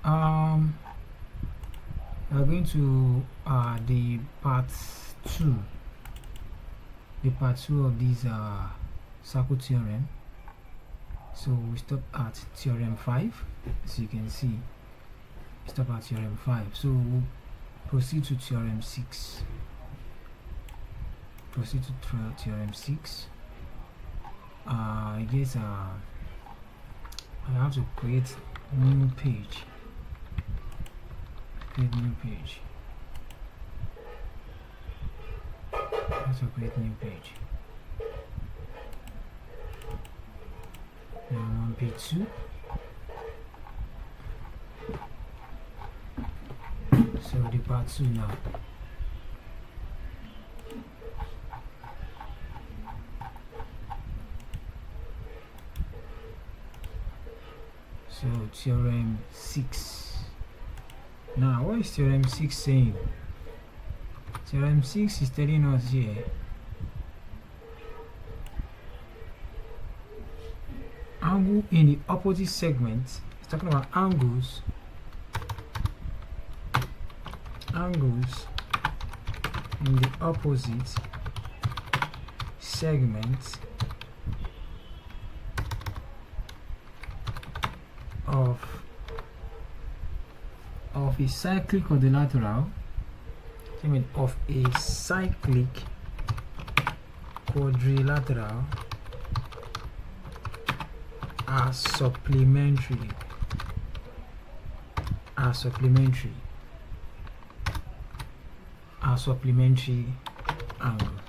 We are going to the part 2 of this circle theorem. So we stop at theorem 5, as you can see. We stop at theorem 5, so we'll proceed to theorem 6. Theorem 6. I guess I have to create new page. Create new page. Now I'm on page 2. So the part 2 now. So theorem 6. Now what is theorem 6 saying? Theorem 6 is telling us here angle in the opposite segment. It's talking about angles in the opposite segment of a cyclic quadrilateral, are supplementary angles.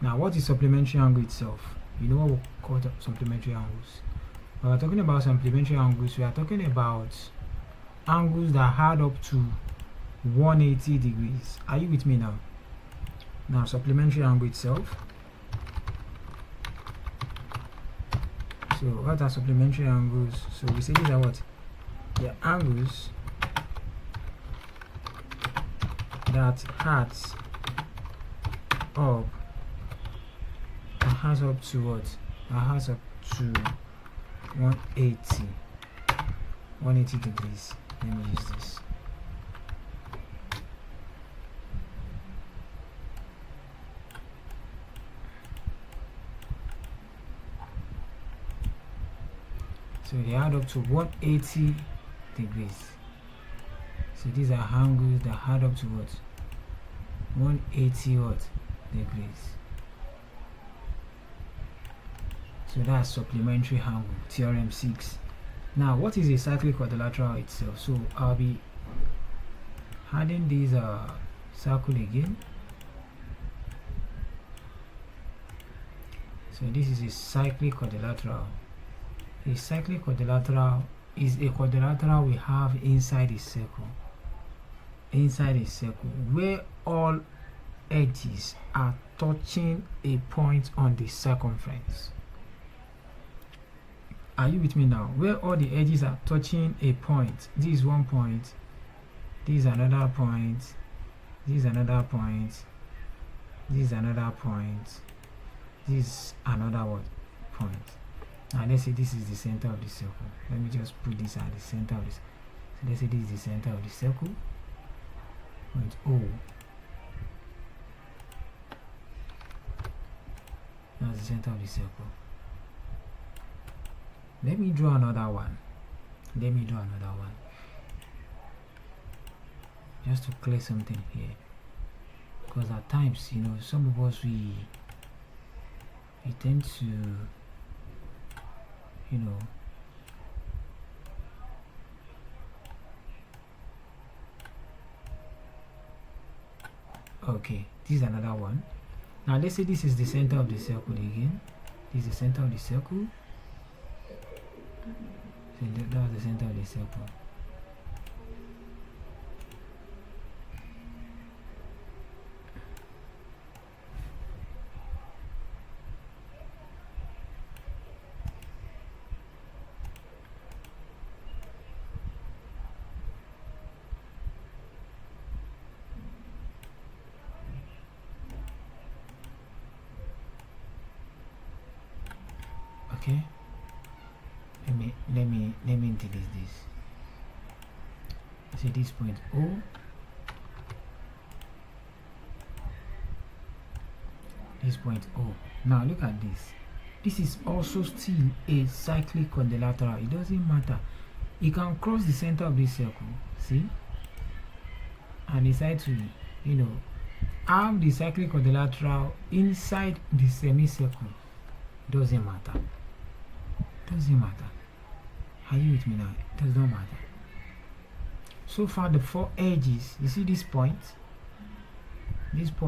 Now what is supplementary angle itself? You know what we call supplementary angles. When we're talking about supplementary angles, we are talking about angles that add up to 180 degrees. Are you with me now? Now supplementary angle itself. So what are supplementary angles? So we say these are what? They are angles that adds up to what? Adds up to 180 degrees. Let me use this. So they add up to 180 degrees. So these are angles that add up to what? 180 degrees. So that's supplementary angle, theorem 6. Now what is a cyclic quadrilateral itself? So I'll be adding this circle again. So this is a cyclic quadrilateral. A cyclic quadrilateral is a quadrilateral we have inside a circle. Where all edges are touching a point on the circumference. Are you with me now? Where all the edges are touching a point. This is one point, this is another point, this is another point, this is another point, this is another point. Now let's say this is the center of the circle. Let me just put this at the center of this. So let's say this is the center of the circle. Point O. That's the center of the circle. Let me draw another one. Just to clear something here. Because at times, some of us we tend to okay, this is another one. Now let's say this is the center of the circle again. This is the center of the circle. So that's the center of the circle. Okay, let me delete this. See this point O, this point O. Now look at this. This is also still a cyclic quadrilateral. It doesn't matter. You can cross the center of this circle, see, and decide to, you know, have the cyclic quadrilateral inside the semicircle. Doesn't matter. Doesn't matter. Are you with me now? It does not matter. So far, the four edges. You see this point, these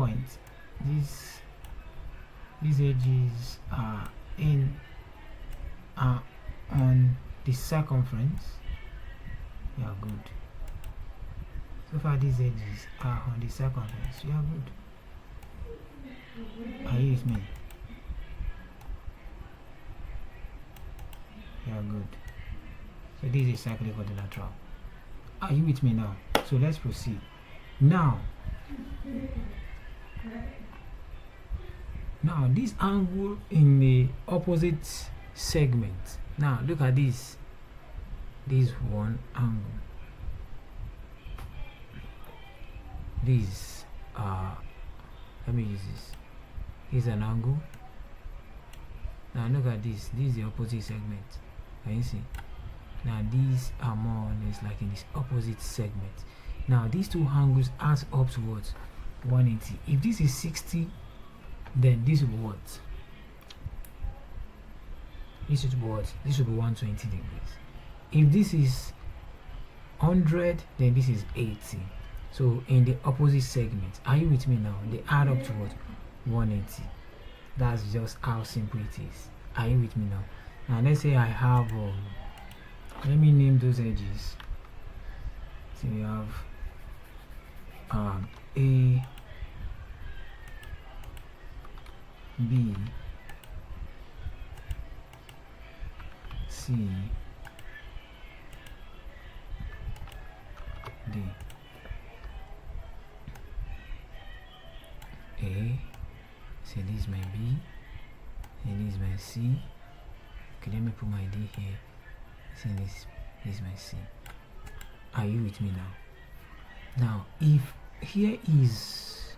edges are on the circumference. You are good. So far, these edges are on the circumference. You are good. Are you with me? You are good. So this is cyclic quadrilateral. Are you with me now? So let's proceed. Now this angle in the opposite segment. Now look at this. This one angle. This let me use this. Here's an angle. Now look at this. This is the opposite segment. Can you see? Now these are more or less like in this opposite segment. Now these two angles adds up to what? 180. If this is 60, then this will be what? This should be what? This should be 120 degrees. If this is 100, then this is 80. So in the opposite segment, are you with me now? They add up to what? 180. That's just how simple it is. Are you with me now? Now let's say I have let me name those edges. So we have A, B, C, D. A, so this is my B, and this is my C. Okay, let me put my D here. So this is my C. Are you with me now? Now, if here is,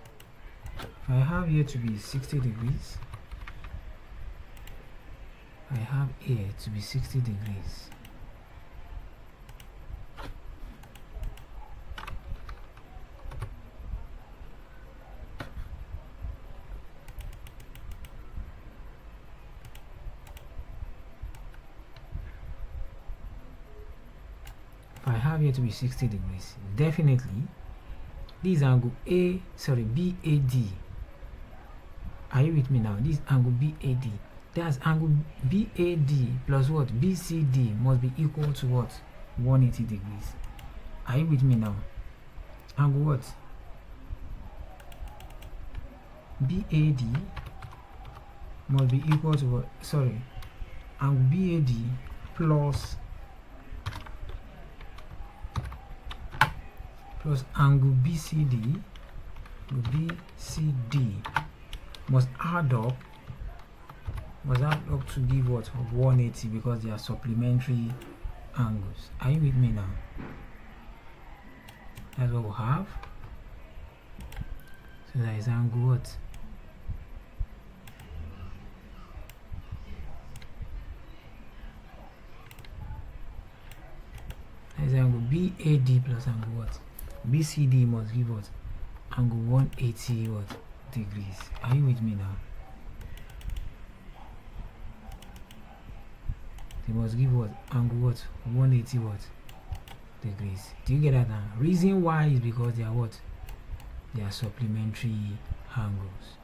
if I have here to be 60 degrees, I have here to be 60 degrees. If I have here to be 60 degrees, definitely this angle BAD. Are you with me now? This angle BAD. That's angle BAD plus what? BCD must be equal to what? 180 degrees. Are you with me now? Angle what? BAD must be equal to what? Sorry. Angle BAD plus angle BCD must add up to give what? 180, because they are supplementary angles. Are you with me now? That's what we have. So that is angle what? That is angle BAD plus angle what? BCD must give what? Angle 180 what? Degrees. Are you with me now? They must give what? Angle what? 180 what? Degrees. Do you get that now? Reason why is because they are what? They are supplementary angles.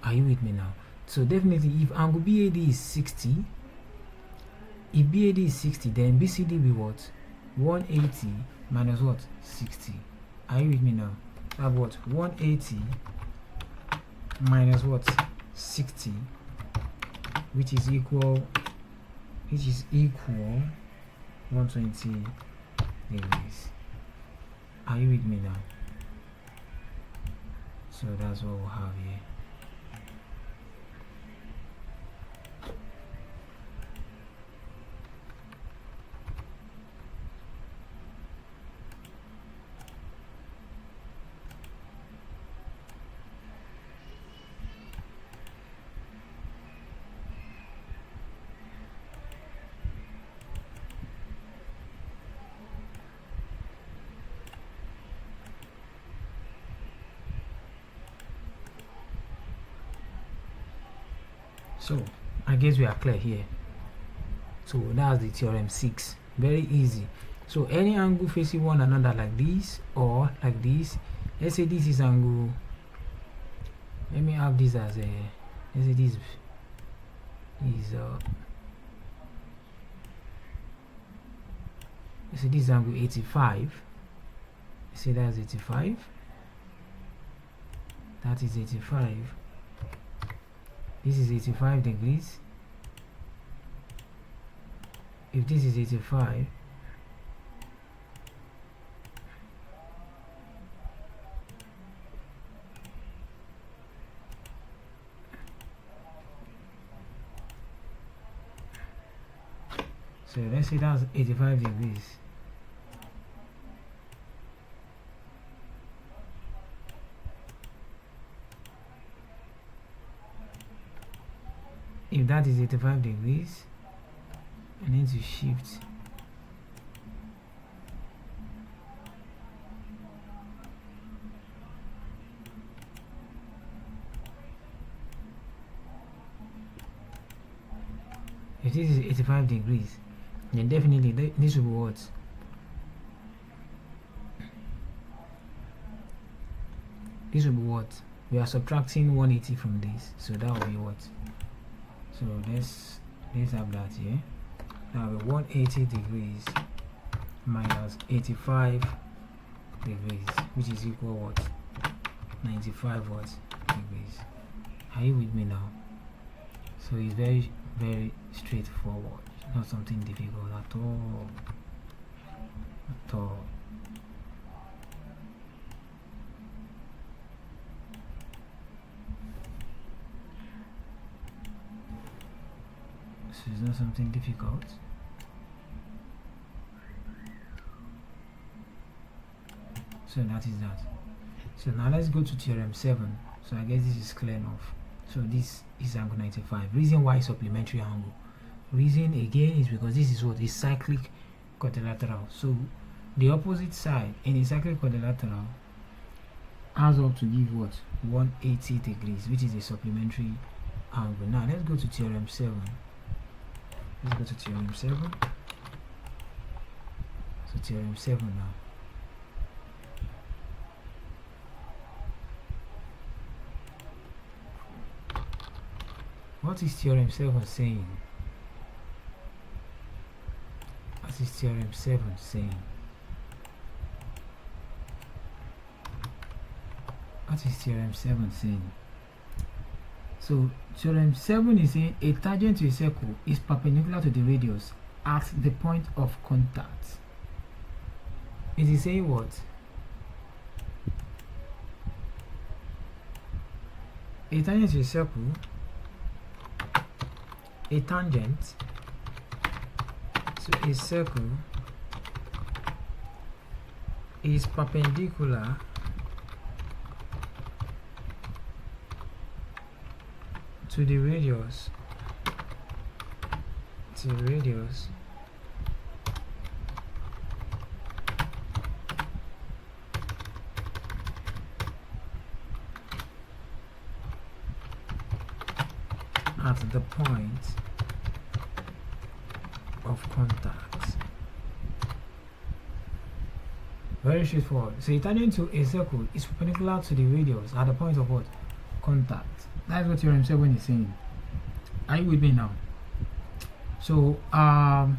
Are you with me now? So definitely if angle BAD is 60, if BAD is 60, then BCD will be what? 180 minus what? 60. Are you with me now? Have what? 180 minus what? 60, which is equal 120 degrees. Are you with me now? So that's what we'll have here. So I guess we are clear here. So that's the theorem 6. Very easy. So any angle facing one another like this or like this, let's say this is angle, let me have this as a, let's say this is let's say this is angle 85. Let's say that's 85. That is 85. This is 85 degrees. If this is 85, so let's say that's 85 degrees. If that is 85 degrees, I need to shift if this is 85 degrees, then definitely this will be what? This will be what? We are subtracting 180 from this, so that will be what? So let's have that here. Now 180 degrees minus 85 degrees, which is equal what? 95 what? Degrees. Are you with me now? So it's very, very straightforward. It's not something difficult at all. At all. So it's not something difficult. So that is that. So now let's go to theorem 7. So I guess this is clear enough. So this is angle 95. Reason why supplementary angle. Reason again is because this is what is cyclic quadrilateral. So the opposite side in a cyclic quadrilateral adds up to give what? 180 degrees, which is a supplementary angle. Now let's go to theorem 7. Let's go to theorem 7. So theorem 7 now. What is theorem 7 saying? What is theorem 7 saying? What is theorem 7 saying? So theorem 7 is saying a tangent to a circle is perpendicular to the radius at the point of contact. It is saying what? A tangent to a circle, a tangent to a circle is perpendicular to the radius at the point of contact. Very straightforward. So a tangent to a circle is perpendicular to the radius at the point of what? Contact. That's what theorem 7 is saying. Are you with me now? So I'll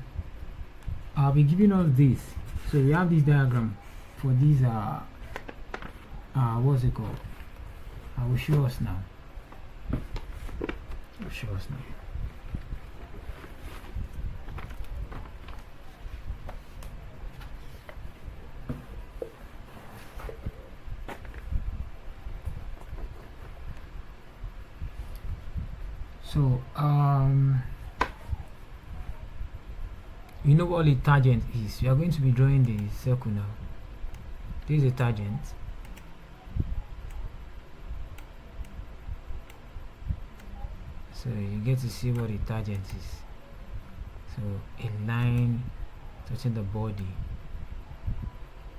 be giving us this. So we have this diagram for these what's it called? I will show us now. I'll show us now. So you know what a tangent is. You are going to be drawing the circle now. This is a tangent. So you get to see what a tangent is. So a line touching the body.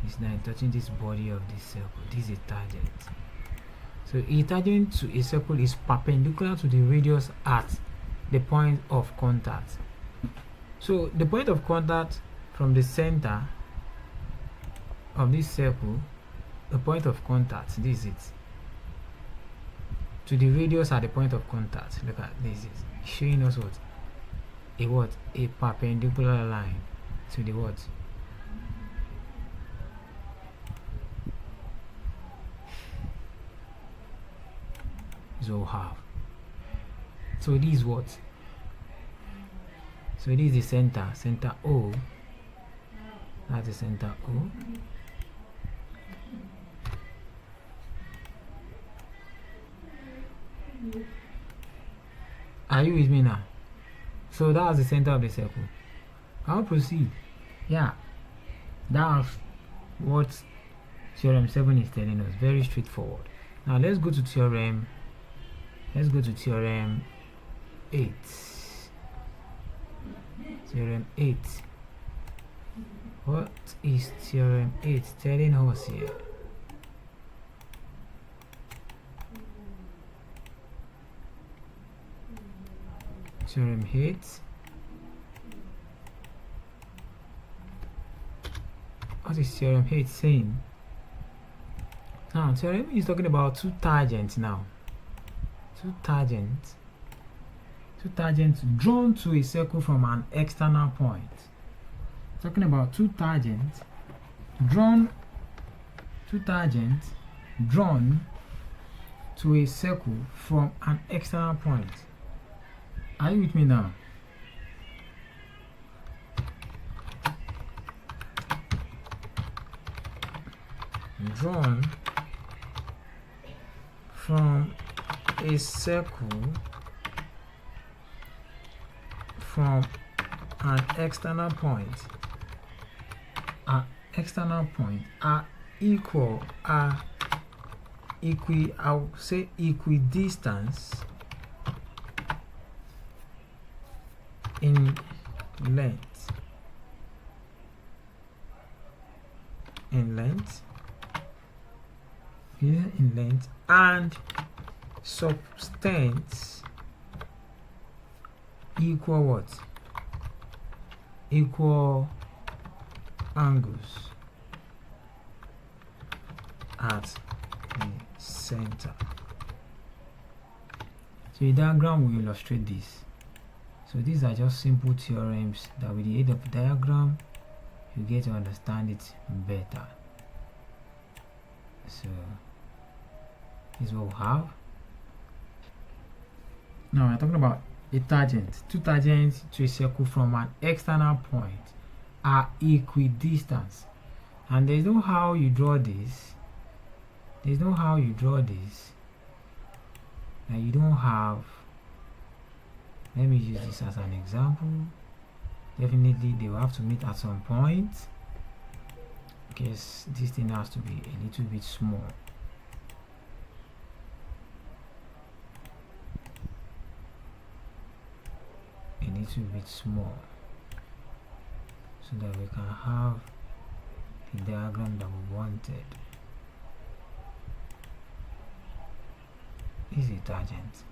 This line touching this body of this circle. This is a tangent. So a tangent to a circle is perpendicular to the radius at the point of contact. So the point of contact from the center of this circle, the point of contact, this is it, to the radius at the point of contact. Look at this, is showing us what? A perpendicular line to the what? So half. So this is what? So this is the center O. That's the center O. Are you with me now? So that's the center of the circle. I'll proceed. Yeah, that's what theorem 7 is telling us. Very straightforward. Now let's go to theorem. Let's go to theorem 8. Theorem 8. What is theorem 8 telling us here? Theorem 8. What is theorem 8 saying? Now, theorem is talking about two tangents now. Two tangents drawn to a circle from an external point. Talking about two tangents drawn to a circle from an external point. Are you with me now? Drawn from a circle from an external point. Are equal, I will say equidistance in length. And substance equal what? Equal angles at the center. So a diagram will illustrate this. So these are just simple theorems that with the aid of the diagram you get to understand it better. So this is what we have. Now we're talking about a tangent. Two tangents to a circle from an external point are equidistant. And there's no how you draw this. Now you don't have. Let me use this as an example. Definitely they will have to meet at some point. Because this thing has to be a little bit small. So that we can have the diagram that we wanted. This is a tangent.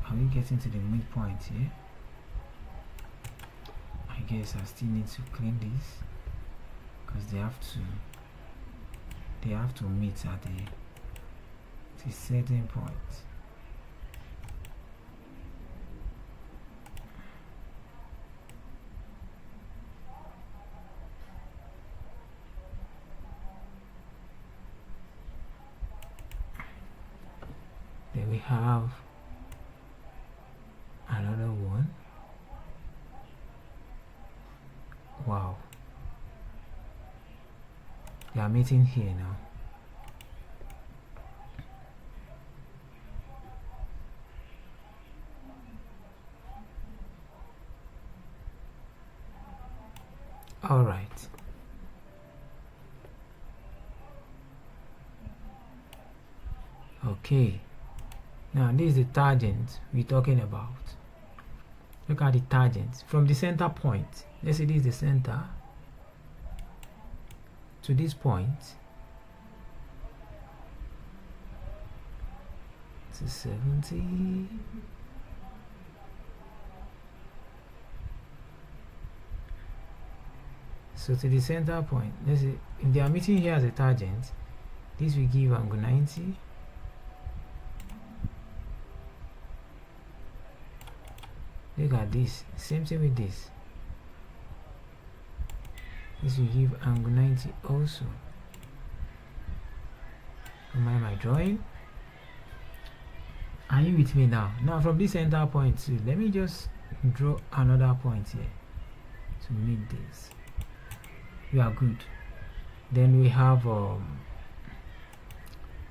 Are we getting to the midpoint here? I guess I still need to clean this because they have to meet at a certain point. Then we have another one. Wow, they are meeting here now. All right. Okay. Okay, now this is the tangent we're talking about. Look at the tangent from the center point. Let's say this is the center to this point. To 70. So to the center point, let's say if they are meeting here as a tangent, this will give angle 90. Look at this, same thing with this. This will give angle 90 also. Am I my drawing? Are you with me now? Now from this center point too, let me just draw another point here to meet this. We are good. Then we have an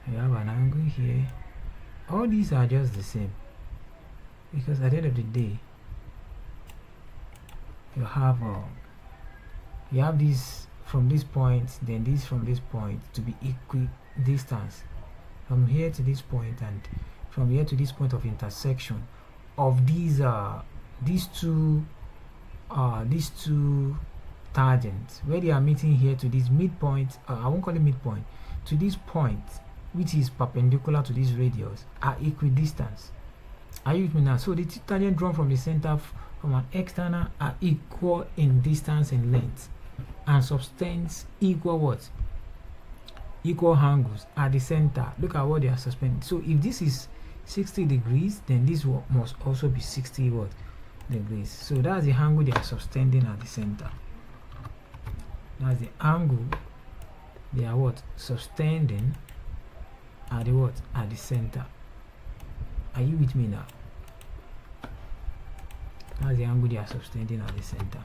angle here. All these are just the same, because at the end of the day you have this from this point, then this from this point to be equidistant from here to this point, and from here to this point of intersection of these two tangents, where they are meeting here to this midpoint. I won't call it midpoint, to this point which is perpendicular to this radius, are equidistant. Are you with me now? So the two tangents drawn from the center from an external are equal in distance and length, and subtends equal what? Equal angles at the center. Look at what they are suspending. So if this is 60 degrees, then this must also be 60 what? Degrees. So that's the angle they are subtending at the center. That's the angle they are what? Subtending at the what? At the center. Are you with me now? That's the angle they are subtending at the center.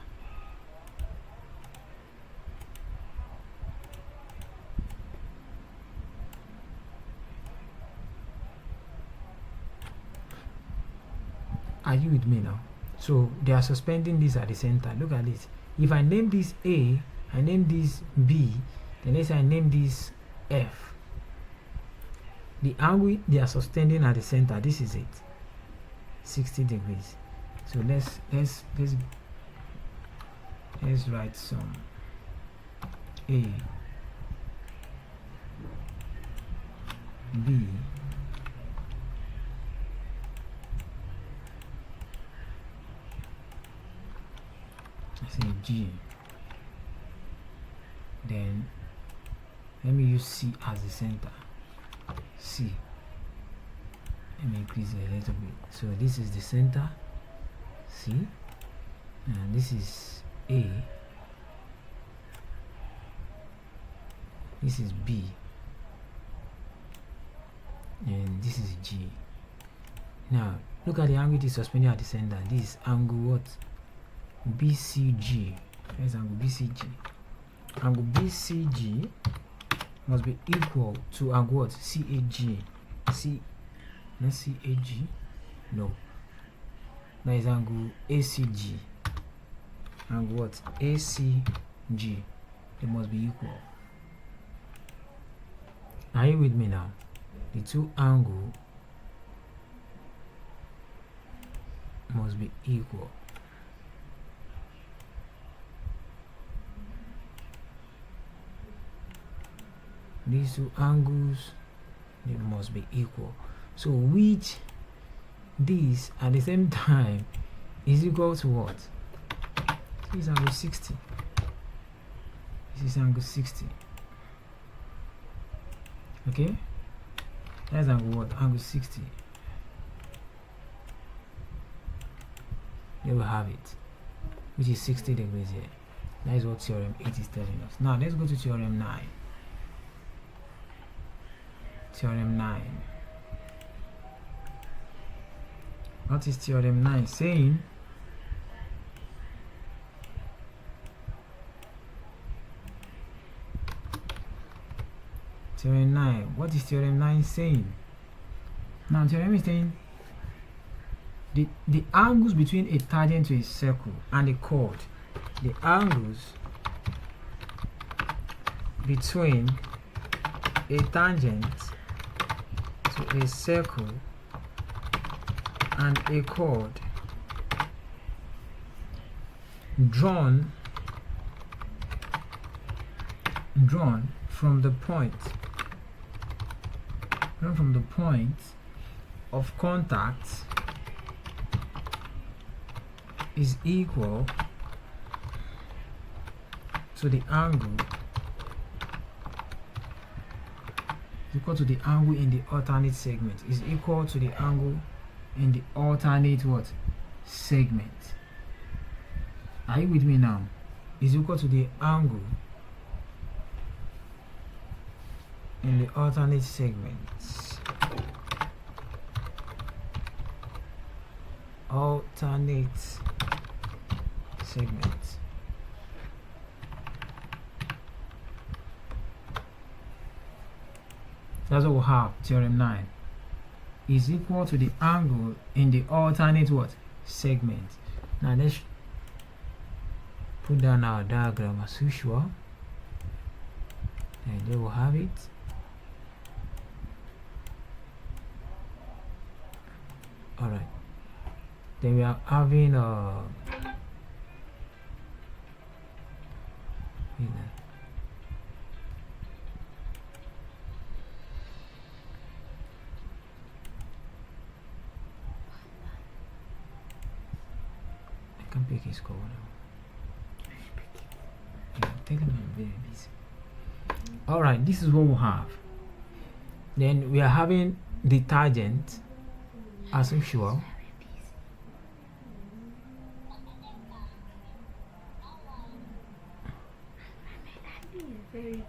Are you with me now? So they are suspending this at the center. Look at this. If I name this A, I name this B, then let's say I name this F. The angle they are sustaining at the center, this is it, 60 degrees. So let's write some A, B, say G. Then let me use C as the center. C. Let me increase it a little bit. So this is the center, C, and this is A, this is B, and this is G. Now look at the angle it is suspended at the center. This is angle what? BCG. Here's angle BCG. Angle BCG must be equal to angle what? CAG. Not CAG. No. That is angle ACG. Angle what? ACG. They must be equal. Are you with me now? The two angles must be equal. These two angles, they must be equal. So which this at the same time is equal to what? This is angle 60. This is angle 60. Okay? That's angle what? Angle 60. There we have it, which is 60 degrees here. That is what theorem 8 is telling us. Now let's go to theorem 9. Theorem 9. What is theorem 9 saying? Theorem 9. What is theorem 9 saying? Now theorem is saying the angles between a tangent to a circle and a chord, the angles between a tangent So a circle and a chord drawn from the point of contact is equal to the angle in the alternate segment, is equal to the angle in the alternate what segment. Are you with me now? Is equal to the angle in the alternate segments. Alternate segments. That's what we have. Theorem 9 is equal to the angle in the alternate what segment. Now let's put down our diagram as usual, and there we have it. All right, then we are having I can pick his call now. Yeah, tell him I'm very busy. All right, this is what we have. Then we are having the tangent as usual. Very busy.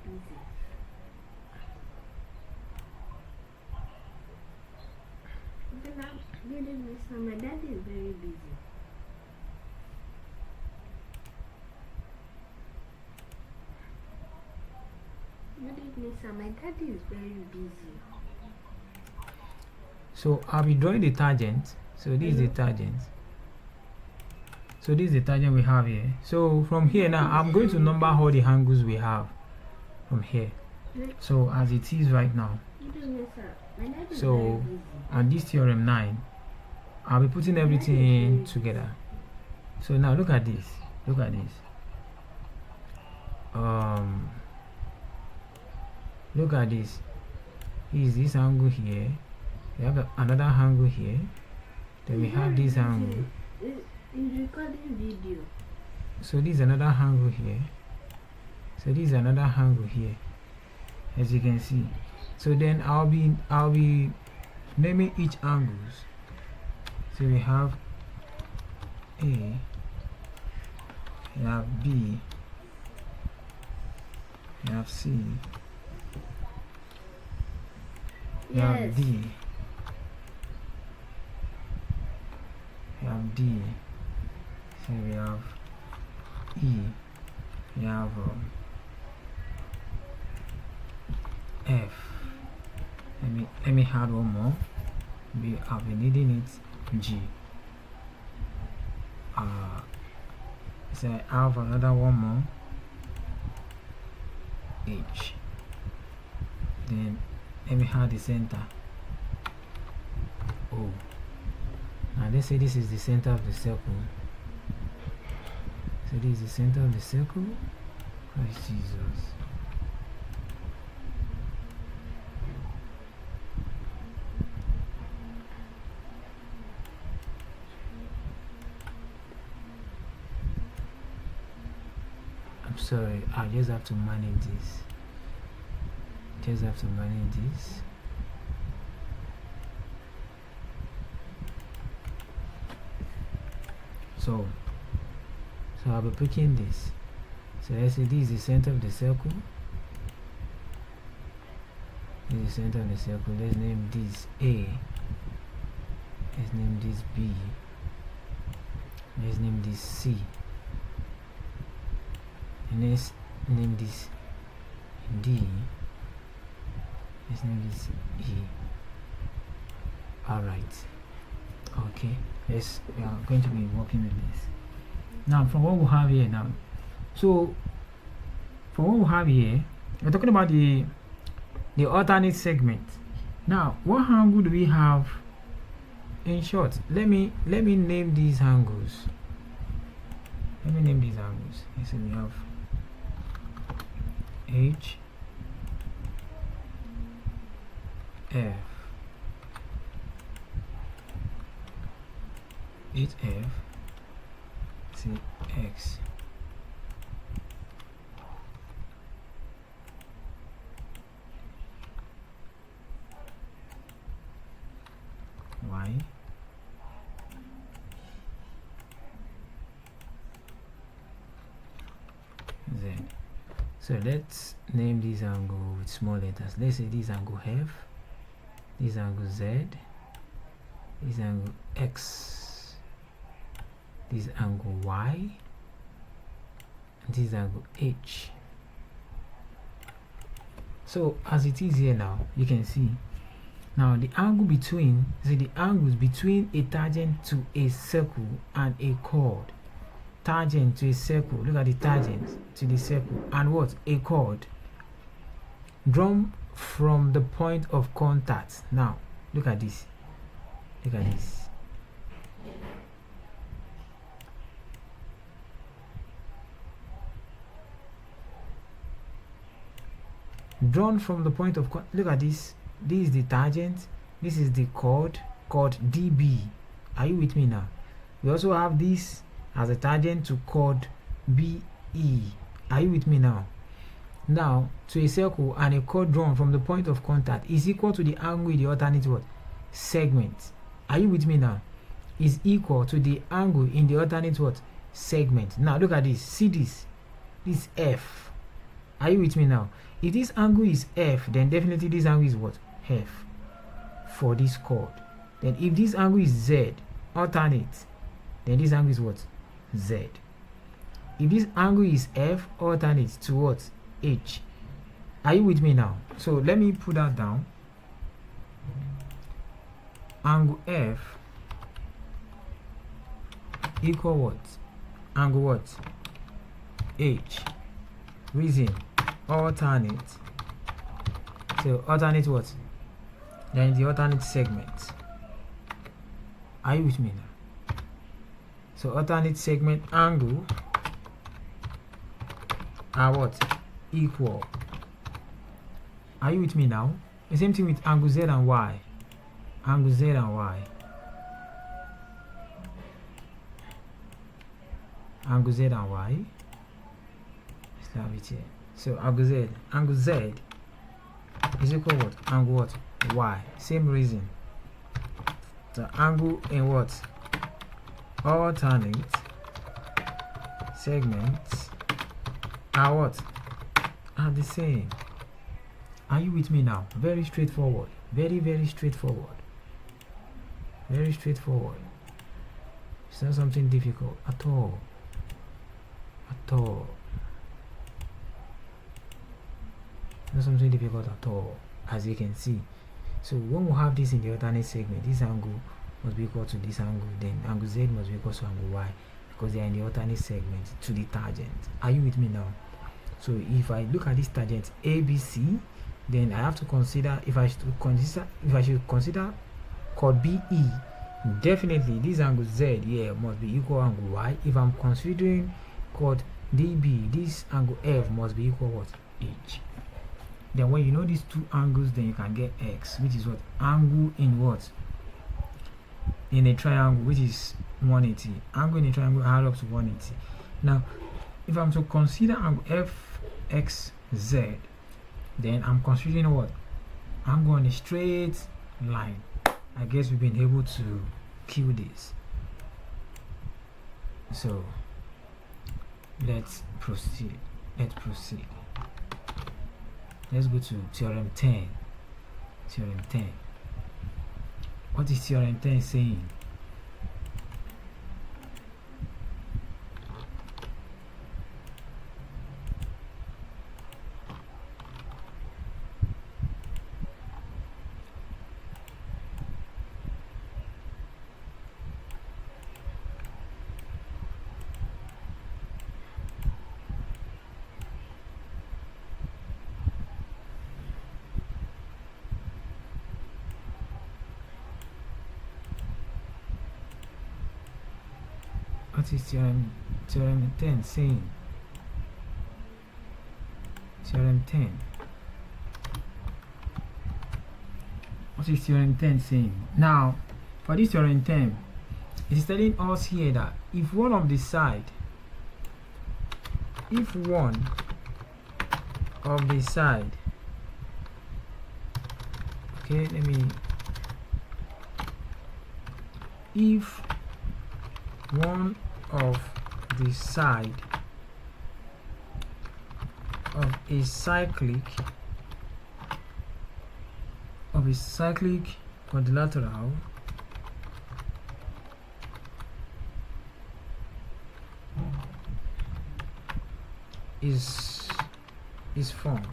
My daddy is very busy. Good evening, sir. My daddy is very busy. So I'll be drawing the tangent. So this is the tangent. So this is the tangent we have here. So from here now, I'm going to number all the angles we have from here. So as it is right now. So on this theorem 9, I'll be putting everything together. So now look at this. Look at this. Look at this. Is this angle here? We have another angle here. Then we have this angle. In recording video. So this is another angle here. So this is another angle here, as you can see. So then I'll be naming each angles. So we have A, we have B, we have C, we have D, we have D. So we have E, we have F. Let me add one more. I'll be needing it. G. So I have another one more. H. Then let me add the center. O. Now let's say this is the center of the circle. So this is the center of the circle. Christ Jesus. I'm sorry, I just have to manage this. So I'll be picking this. So let's say this is the center of the circle. This is the center of the circle. Let's name this A. Let's name this B. Let's name this C. And let's name this D. Let's name this E. Alright. Okay. Yes, we are going to be working with this. Now, for what we have here now. So, for what we have here, we're talking about the alternate segment. Now, what angle do we have? In short, let me name these angles. Let me name these angles. Let's say we have H, F, HF, say X. Y, Z. So let's name this angle with small letters. Let's say this angle F, this angle Z, this angle X, this angle Y, and this angle H. So as it is here now, you can see now the angle between, see the angles between a tangent to a circle and a chord. Tangent to a circle, look at the tangent to the circle, and what? A chord drawn from the point of contact. Now look at this, look at this. Drawn from the point of contact. Look at this. This is the tangent, this is the chord called DB. Are you with me now? We also have this as a tangent to chord BE. Are you with me now? Now, to a circle and a chord drawn from the point of contact is equal to the angle in the alternate what? Segment. Are you with me now? Is equal to the angle in the alternate what? Segment. Now look at this. See this. This F. Are you with me now? If this angle is F, then definitely this angle is what? F for this chord. Then if this angle is Z, alternate, then this angle is what? Z. If this angle is F, alternate to what? H. Are you with me now? So let me put that down. Angle F equal what? Angle what? H. Reason alternate. So alternate what? Then the alternate segment. Are you with me now? So alternate segment angle are what? Equal. Are you with me now? The same thing with angle Z and Y. Angle Z and Y. Angle Z and Y. Let's have it here. So angle Z is equal what? Angle what? Y. Same reason. The angle in what? Alternate segments are what? Are the same. Are you with me now? Very straightforward. Very, very straightforward. Very straightforward. It's not something difficult at all. At all. Not something difficult at all, as you can see. So when we have this in the alternate segment, this angle must be equal to this angle, then angle Z must be equal to angle Y, because they are in the alternate segment to the tangent. Are you with me now? So if I look at this tangent ABC, then I have to consider if I should consider chord BE, definitely this angle Z here must be equal angle Y. If I'm considering chord DB, this angle F must be equal what? H. Then when you know these two angles, then you can get X, which is what? Angle in what? In a triangle, which is 180. Angle in a triangle add up to 180. Now, if I'm to consider angle FXZ, then I'm considering what? Angle on a straight line. I guess we've been able to kill this. So let's proceed. Let's go to theorem 10. Theorem 10. What is theorem 10 saying? What is theorem 10 saying? Theorem 10. What is theorem 10 saying? Now, for this theorem 10, it is telling us here that if one of the side, okay, if one of the side of a cyclic quadrilateral is formed,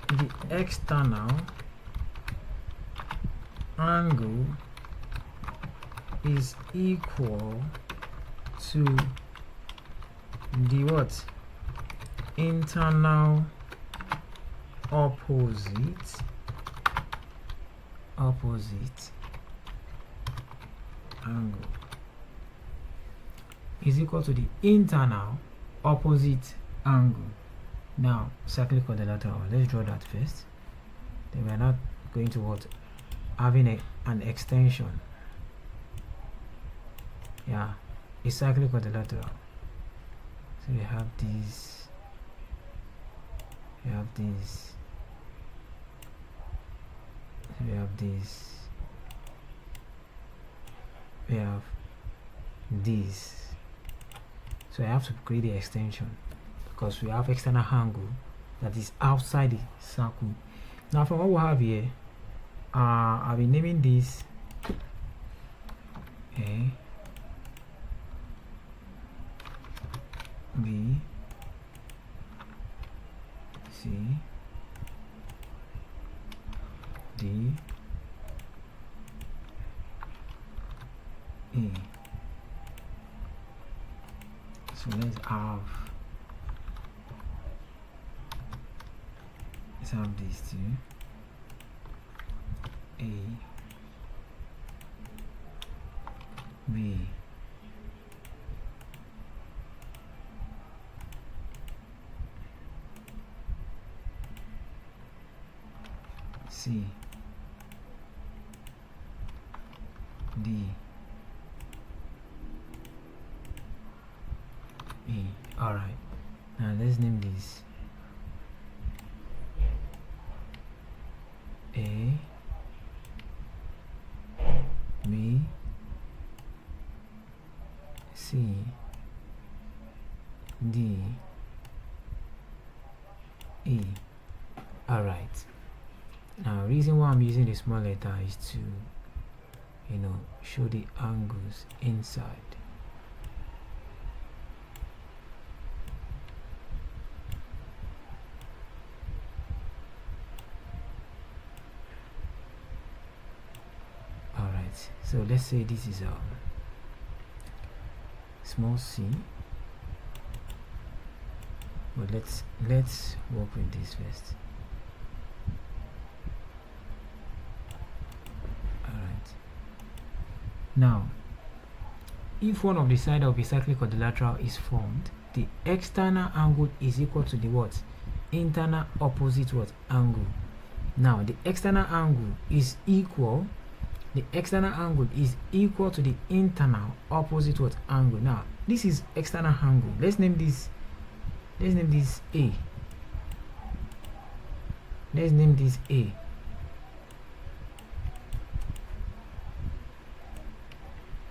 the external angle is equal to the what? Internal opposite angle is equal to the internal opposite angle. Now, cyclic quadrilateral, let's draw that first. Then we are not going to what? Having an extension. Yeah, a cyclic quadrilateral. So we have this, we have this, we have this, we have this. So I have to create the extension because we have external angle that is outside the circle. Now from what we have here, I'll be naming this A, B, C, D, E. So let's have these two, A, B, C, D, E. All right, now let's name this A, B, C, D, E. All right. Now, reason why I'm using the small letter is to, show the angles inside. All right. So let's say this is small c, but let's work with this first. Now, if one of the side of a cyclic quadrilateral is formed, the external angle is equal to the what? Internal opposite what? Angle. Now, the external angle is equal to the internal opposite what? Angle. Now, this is external angle. Let's name this A. Let's name this A.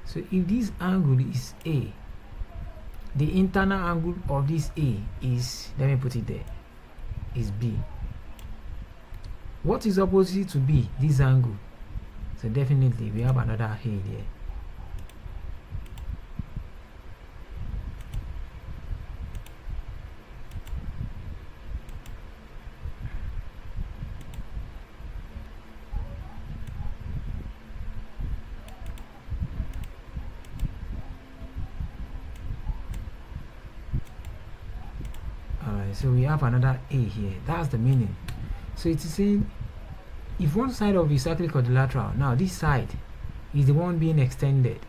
So if this angle is A, the internal angle of this A is, let me put it there, is B. What is opposite to B? This angle. So definitely we have another A there. So we have another A here. That's the meaning. So it's saying if one side of the cyclic quadrilateral, now this side is the one being extended,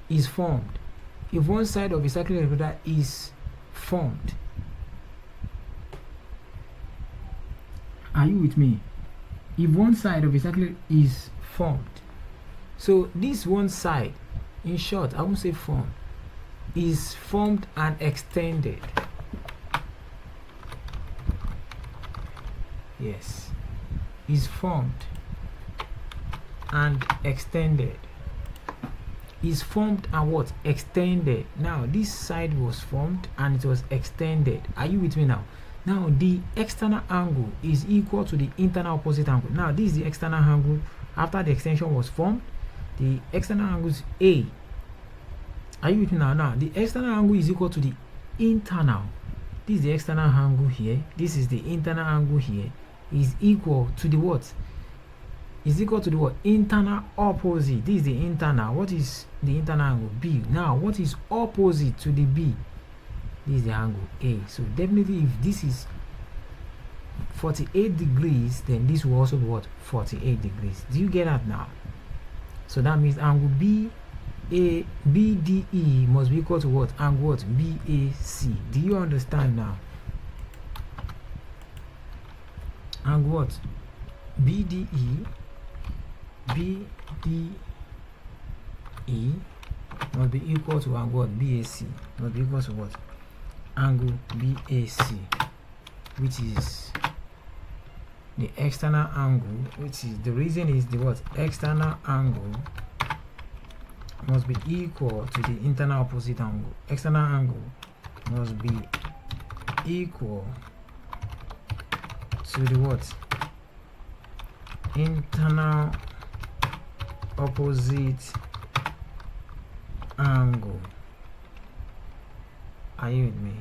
is formed. If one side of a cyclic equator is formed, are you with me? If one side of a cyclic is formed, so this one side, in short, I won't say formed, is formed and extended. Yes, is formed and extended. Is formed and what? Extended. Now this side was formed and it was extended. Are you with me now? Now the external angle is equal to the internal opposite angle. Now this is the external angle after the extension was formed. The external angle is A. Are you with me now? Now the external angle is equal to the internal. This is the external angle here. This is the internal angle here. Is equal to the what? Is equal to the what? Internal opposite. This is the internal. What is the internal angle? B. Now what is opposite to the B? This is the angle A. So definitely if this is 48 degrees, then this will also be what? 48 degrees. Do you get that now? So that means angle BDE must be equal to what? Angle what? BAC. Do you understand now? Angle what? BDE must be equal to angle what? BAC. Must be equal to what? Angle BAC, which is the external angle, which is the reason is the what? External angle must be equal to the internal opposite angle. External angle must be equal to the what? Internal opposite angle. Are you with me?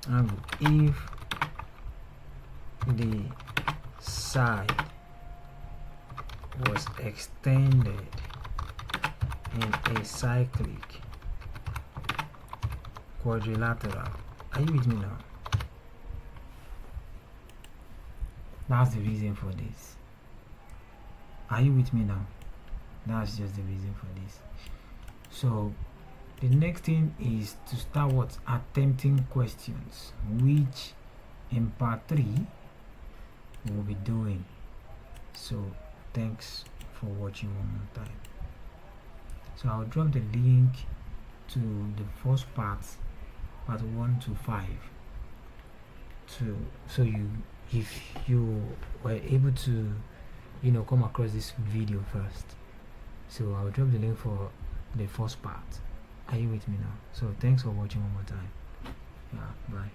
Angle if the side was extended in a cyclic quadrilateral. Are you with me now? That's the reason for this. Are you with me now? That's just the reason for this. So the next thing is to start what? Attempting questions, which in part 3 we'll be doing. So thanks for watching one more time. So I'll drop the link to the first part 1 to 5, so if you were able to come across this video first. So I'll drop the link for the first part. Are you with me now? So thanks for watching one more time. Yeah, bye.